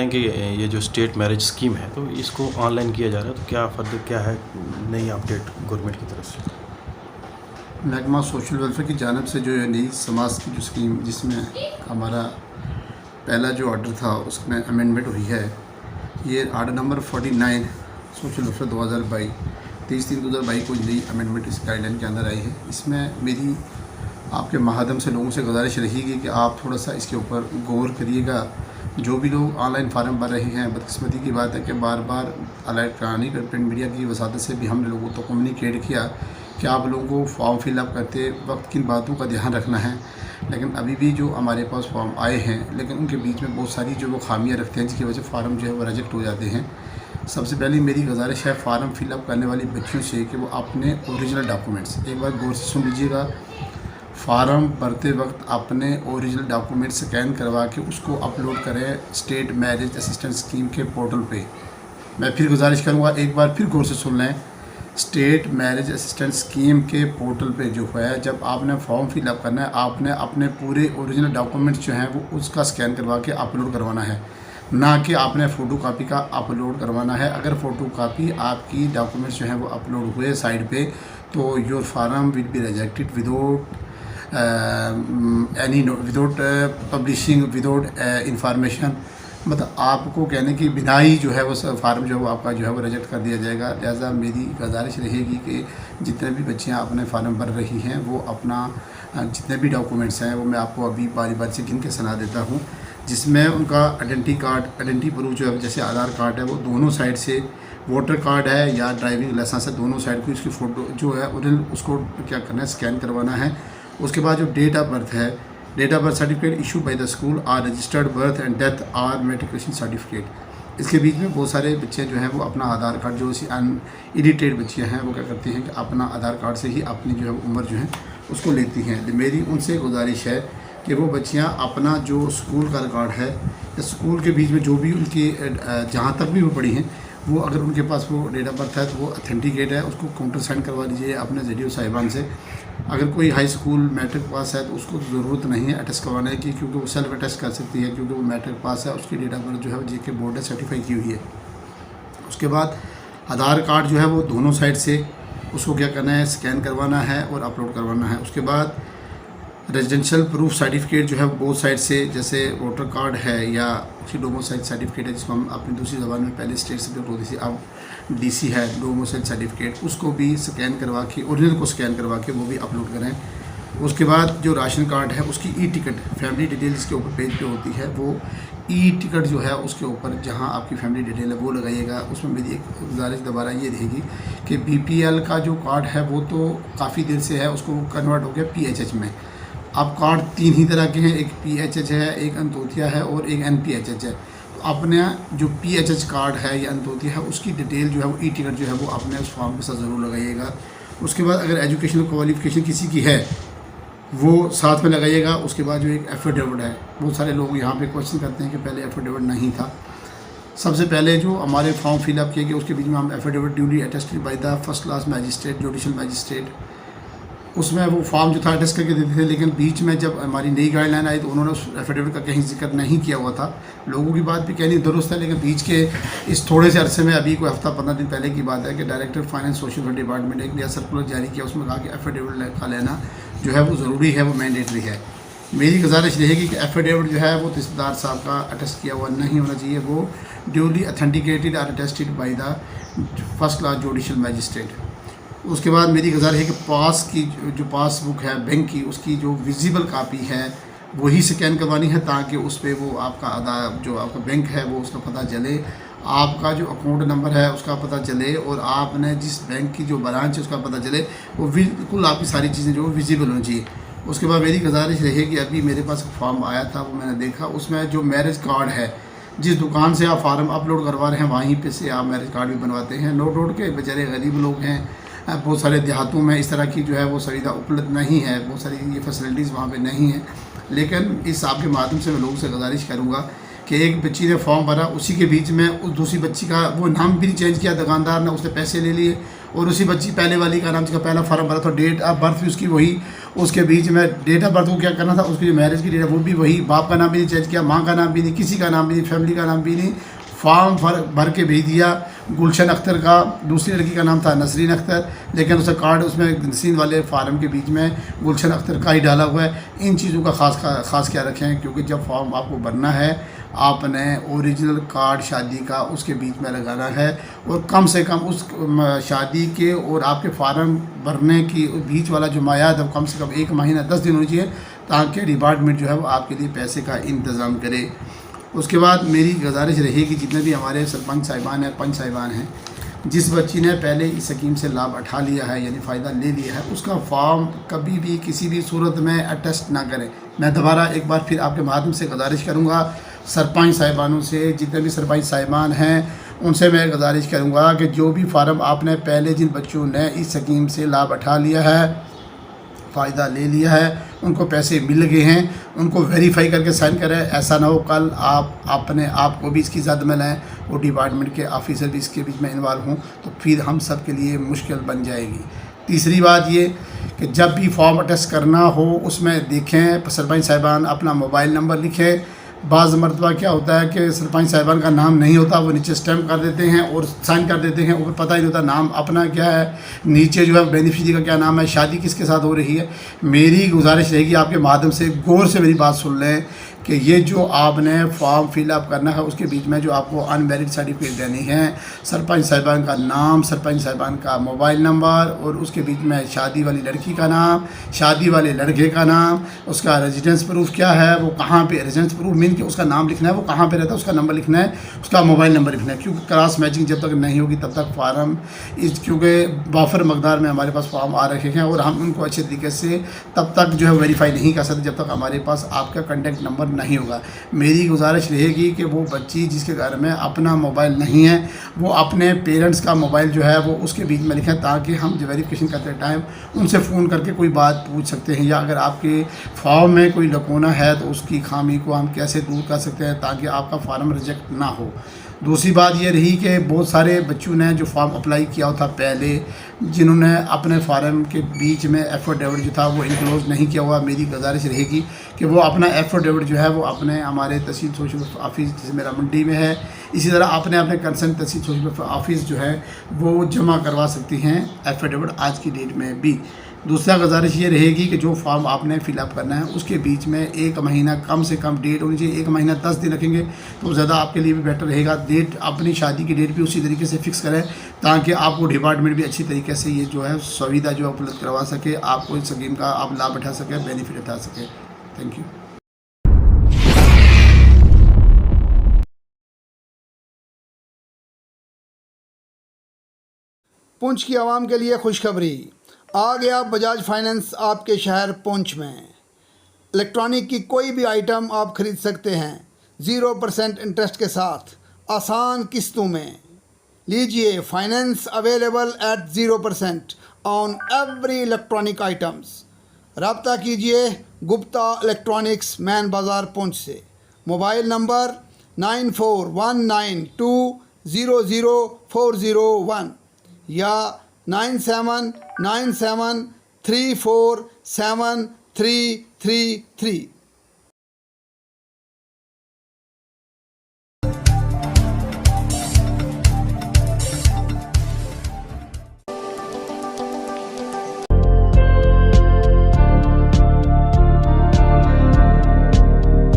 रहे हैं कि ये जो स्टेट मैरिज स्कीम है तो इसको ऑनलाइन किया जा रहा है, तो क्या फर्दर क्या है नई अपडेट गवर्नमेंट की तरफ से? महकमा सोशल वेलफेयर की जानिब से जो है नई समाज की जो स्कीम, जिसमें हमारा पहला जो ऑर्डर था उसमें अमेंडमेंट हुई है। ये आर्डर नंबर 49 सोशल वेलफेयर 2022 23/3/2022 को नई अमेंडमेंट इस गाइडलाइन के अंदर आई है। इसमें मेरी आपके माध्यम से लोगों से गुजारिश रहेगी कि आप थोड़ा सा इसके ऊपर गौर करिएगा। जो भी लोग ऑनलाइन फार्म भर रहे हैं, बदकिस्मती की बात है कि बार बार इलेक्ट्रॉनिक और प्रिंट मीडिया की वसादत से भी हमने लोगों को कम्युनिकेट किया कि आप लोगों को फॉर्म फिलअप करते वक्त किन बातों का ध्यान रखना है। लेकिन अभी भी जो हमारे पास फॉर्म आए हैं, लेकिन उनके बीच में बहुत सारी जो वो खामियाँ रखते हैं, जिसकी वजह से फार्म जो है वो रिजेक्ट हो जाते हैं। सबसे पहले मेरी गुजारिश है फार्म फिलअप करने वाली बच्चियों से कि वो अपने ओरिजिनल डॉक्यूमेंट्स एक बार गौर से सुन लीजिएगा। फार्म भरते वक्त अपने ओरिजिनल डॉक्यूमेंट स्कैन करवा के उसको अपलोड करें स्टेट मैरिज असिस्टेंस स्कीम के पोर्टल पे। मैं फिर गुजारिश करूँगा, एक बार फिर गौर से सुन लें। स्टेट मैरिज असिस्टेंस स्कीम के पोर्टल पे जो है, जब आपने फॉर्म फिलअप करना है, आपने अपने पूरे ओरिजिनल डॉक्यूमेंट्स जो हैं वो उसका स्कैन करवा के अपलोड करवाना है, ना कि आपने फ़ोटो कापी का अपलोड करवाना है। अगर फ़ोटो कापी आपकी डॉक्यूमेंट्स जो हैं वो अपलोड हुए साइड पे, तो your form will be rejected without without publishing without information. मतलब आपको कहने की बिना ही जो है वो फार्म जो है वो आपका जो है वो रिजेक्ट कर दिया जाएगा। लिहाजा मेरी गुजारिश रहेगी कि जितने भी बच्चियाँ अपने फार्म भर रही हैं वो अपना जितने भी डॉक्यूमेंट्स हैं वो मैं आपको अभी बारी बारी से गिन के सुना देता हूँ, जिसमें उनका आइडेंटिटी प्रूफ जो है, जैसे आधार कार्ड है वो दोनों साइड से, वोटर कार्ड है या ड्राइविंग लाइसेंस है, दोनों साइड की उसकी फ़ोटो जो है ओरिजिनल उसको क्या करना है, स्कैन करवाना है। उसके बाद जो डेट ऑफ बर्थ है, date of birth certificate issue by the school or registered birth and death or matriculation certificate. इसके बीच में बहुत सारे बच्चे जो हैं वो अपना आधार कार्ड, जो सी अनएडिटेड बच्चियाँ हैं वो क्या करती हैं कि अपना आधार कार्ड से ही अपनी जो है उम्र जो है उसको लेती हैं। मेरी उनसे गुजारिश है कि वो बच्चियाँ अपना जो स्कूल का रिकॉर्ड है या स्कूल के बीच में जो भी उनकी जहाँ तक भी वो पढ़ी हैं, वो अगर उनके पास वो डेट ऑफ बर्थ है तो वो ऑथेंटिकेट है, उसको काउंटर साइन करवा दीजिए अपने ज़रिए साहिबान से। अगर कोई हाई स्कूल मैट्रिक पास है तो उसको ज़रूरत नहीं है अटेस्ट करवाने की, क्योंकि वो सेल्फ अटेस्ट कर सकती है, क्योंकि वो मैट्रिक पास है, उसकी डेट ऑफ बर्थ जो है वो जेके बोर्ड ने सर्टिफाई की हुई है। उसके बाद आधार कार्ड जो है वो दोनों साइड से उसको क्या करना है, स्कैन करवाना है और अपलोड करवाना है। उसके बाद रेजिडेंशियल प्रूफ सर्टिफिकेट जो है बोथ साइड से, जैसे वोटर कार्ड है या उसकी डोमोसाइल सर्टिफिकेट है, जिसको हम अपनी दूसरी ज़बान में पहले स्टेट सब्जेक्ट होती थी, अब डीसी है, डोमोसाइल सर्टिफिकेट, उसको भी स्कैन करवा के ओरिजिनल को स्कैन करवा के वो भी अपलोड करें। उसके बाद जो राशन कार्ड है उसकी ई टिकट, फैमिली डिटेल जिसके ऊपर पेज पे होती है, वो ई टिकट जो है उसके ऊपर जहाँ आपकी फैमिली डिटेल है वो लगाइएगा। उसमें मेरी एक गुजारिश दोबारा ये रहेगी कि बीपीएल का जो कार्ड है वो तो काफ़ी देर से है, उसको कन्वर्ट हो गया पीएचएच में। अब कार्ड 3 ही तरह के हैं, एक पीएचएच है, एक अंत्योदय है और एक एनपीएचएच है। तो अपने जो पीएचएच कार्ड है या अंत्योदय है उसकी डिटेल जो है वो ई टिकट जो है वो अपने उस फॉर्म के साथ ज़रूर लगाइएगा। उसके बाद अगर एजुकेशनल क्वालिफिकेशन किसी की है वो साथ में लगाइएगा। उसके बाद जो एक एफिडेविट है, बहुत सारे लोग यहाँ पे क्वेश्चन करते हैं कि पहले एफिडेविट नहीं था। सबसे पहले जो हमारे फॉर्म फिलअप किए गए उसके बीच में हम affidavit duly attested by the first class magistrate judicial magistrate, उसमें वो फॉर्म जो था अटेस्ट करके देते थे। लेकिन बीच में जब हमारी नई गाइडलाइन आई तो उन्होंने उस एफिडेविट का कहीं जिक्र नहीं किया हुआ था। लोगों की बात भी कहनी दुरुस्त है, लेकिन बीच के इस थोड़े से अरसे में, अभी कोई हफ्ता 15 दिन पहले की बात है कि director finance social welfare department ने एक नया सर्कुलर जारी किया, उसमें कहा कि एफिडेविट का लेना जो है वो ज़रूरी है, वो मैंडेटरी है। मेरी गुजारिश रहेगी कि एफिडेविट जो है वो तहसीलदार साहब का अटेस्ट किया हुआ नहीं होना चाहिए, वो ड्यूली अथेंटिकेटेड और attested by the first class judicial magistrate. उसके बाद मेरी गुजारिश है कि पास की जो पासबुक है बैंक की, उसकी जो विजिबल कापी है वही स्कैन करवानी है, ताकि उस पर वो आपका जो आपका बैंक है वो उसका पता चले, आपका जो अकाउंट नंबर है उसका पता चले और आपने जिस बैंक की जो ब्रांच है उसका पता चले। वो बिल्कुल आपकी सारी चीज़ें जो विजिबल होनी चाहिए। उसके बाद मेरी गुजारिश रहेगी, अभी मेरे पास फॉर्म आया था वो मैंने देखा, उसमें जो मैरिज कार्ड है, जिस दुकान से आप फार्म अपलोड करवा रहे हैं वहीं पे से आप मैरिज कार्ड भी बनवाते हैं। नो डाउट के बेचारे गरीब लोग हैं, बहुत सारे देहातों में इस तरह की जो है वो सुविधा उपलब्ध नहीं है, बहुत सारी ये फैसिलिटीज़ वहाँ पे नहीं है। लेकिन इस आपके माध्यम से मैं लोगों से गुजारिश करूँगा कि एक बच्ची ने फॉर्म भरा, उसी के बीच में उस दूसरी बच्ची का वो नाम भी नहीं चेंज किया दुकानदार ने, उसने पैसे ले लिए और उसी बच्ची पहले वाली का नाम, जिसका पहला फॉर्म भरा था, डेट ऑफ बर्थ भी उसकी वही उसके बीच में डेट ऑफ बर्थ को क्या करना था, उसकी जो मैरिज की डेट है वो भी वही, बाप का नाम भी नहीं चेंज किया, माँ का नाम भी नहीं, किसी का नाम भी नहीं, फैमिली का नाम भी नहीं, फॉर्म भर के भेज दिया। गुलशन अख्तर का, दूसरी लड़की का नाम था नसरीन अख्तर, लेकिन उसका कार्ड उसमें नसरीन वाले फार्म के बीच में गुलशन अख्तर का ही डाला हुआ है। इन चीज़ों का खास क्या रखें, क्योंकि जब फॉर्म आपको भरना है आपने ओरिजिनल कार्ड शादी का उसके बीच में लगाना है, और कम से कम उस शादी के और आपके फार्म भरने की बीच वाला जो मायाद है कम से कम 1 महीना 10 दिन होनी चाहिए, ताकि डिपार्टमेंट जो है वो आपके लिए पैसे का इंतज़ाम करे। उसके बाद मेरी गुजारिश रहेगी, जितने भी हमारे सरपंच साहिबान हैं, पंच साहिबान हैं, जिस बच्ची ने पहले इस स्कीम से लाभ उठा लिया है यानी फ़ायदा ले लिया है, उसका फॉर्म कभी भी किसी भी सूरत में अटेस्ट ना करें। मैं दोबारा एक बार फिर आपके माध्यम से गुजारिश करूँगा सरपंच साहिबानों से, जितने भी सरपंच साहिबान हैं उनसे मैं गुजारिश करूँगा कि जो भी फार्म आपने पहले जिन बच्चों ने इस स्कीम से लाभ उठा लिया है, फ़ायदा ले लिया है, उनको पैसे मिल गए हैं, उनको वेरीफाई करके साइन करें। ऐसा ना हो कल आप अपने आप को भी इसकी ज़द में लाएँ, वो डिपार्टमेंट के ऑफिसर भी इसके बीच में इन्वॉल्व हों, तो फिर हम सब के लिए मुश्किल बन जाएगी। तीसरी बात ये कि जब भी फॉर्म अटेस्ट करना हो उसमें देखें सरपंच साहिबान अपना मोबाइल नंबर लिखें। बाज़ मरतबा क्या होता है कि सरपंच साहिबान का नाम नहीं होता, वो नीचे स्टैम्प कर देते हैं और साइन कर देते हैं, ऊपर पता ही नहीं होता नाम अपना क्या है, नीचे जो है बेनिफिशियरी का क्या नाम है, शादी किसके साथ हो रही है। मेरी गुजारिश रहेगी आपके माध्यम से गौर से मेरी बात सुन लें कि ये जो आपने फॉर्म फिलअप करना है उसके बीच में जो आपको अनमैरिड सर्टिफिकेट देनी है, सरपंच साहिबान का नाम, सरपंच साहिबान का मोबाइल नंबर और उसके बीच में शादी वाली लड़की का नाम, शादी वाले लड़के का नाम, उसका रेजिडेंस प्रूफ क्या है, वो कहाँ पे रेजिडेंस प्रूफ मीन कि उसका नाम लिखना है, वो कहाँ पे रहता है उसका नंबर लिखना है, उसका मोबाइल नंबर लिखना है। क्योंकि क्रॉस मैचिंग जब तक नहीं होगी तब तक फार्म क्योंकि वाफर मकदार में हमारे पास फॉर्म आ रखे हैं और हम उनको अच्छे तरीके से तब तक जो है वेरीफाई नहीं कर सकते जब तक हमारे पास आपका कॉन्टैक्ट नंबर नहीं होगा। मेरी गुजारिश रहेगी कि वो बच्ची जिसके घर में अपना मोबाइल नहीं है वो अपने पेरेंट्स का मोबाइल जो है वो उसके बीच में लिखें, ताकि हम जो वेरिफिकेशन करते टाइम उनसे फ़ोन करके कोई बात पूछ सकते हैं, या अगर आपके फॉर्म में कोई लकूना है तो उसकी खामी को हम कैसे दूर कर सकते हैं ताकि आपका फार्म रिजेक्ट ना हो। दूसरी बात ये रही कि बहुत सारे बच्चों ने जो फॉर्म अप्लाई किया था पहले, जिन्होंने अपने फार्म के बीच में एफिडेविट जो था वो इंक्लोज नहीं किया हुआ, मेरी गुजारिश रहेगी कि वो अपना एफिडेविट जो है वो अपने हमारे तहसील सोशल ऑफिस जैसे मेरा मंडी में है, इसी तरह आपने अपने कंसर्न तहसील सोशल ऑफिस जो है वो जमा करवा सकती हैं एफिडेविट आज की डेट में भी। दूसरा गुजारिश ये रहेगी कि जो फॉर्म आपने फिलअप करना है उसके बीच में 1 महीना कम से कम डेट होनी चाहिए। 1 महीना 10 दिन रखेंगे तो ज़्यादा आपके लिए भी बेटर रहेगा। डेट अपनी शादी की डेट भी उसी तरीके से फिक्स करें ताकि आपको डिपार्टमेंट भी अच्छी तरीके से ये जो है सुविधा जो उपलब्ध करवा सके, आपको इस स्कीम का आप लाभ उठा सकें, बेनिफिट उठा सकें। Thank you. पुंछ की आवाम के लिए खुशखबरी, आ गया बजाज फाइनेंस आपके शहर पुंछ में। इलेक्ट्रॉनिक की कोई भी आइटम आप खरीद सकते हैं 0% इंटरेस्ट के साथ आसान किस्तों में। लीजिए finance available at 0% on every electronic items. रब्ता कीजिए गुप्ता इलेक्ट्रॉनिक्स मैन बाज़ार पुंछ से। मोबाइल नंबर 9419200401 या 9797347333।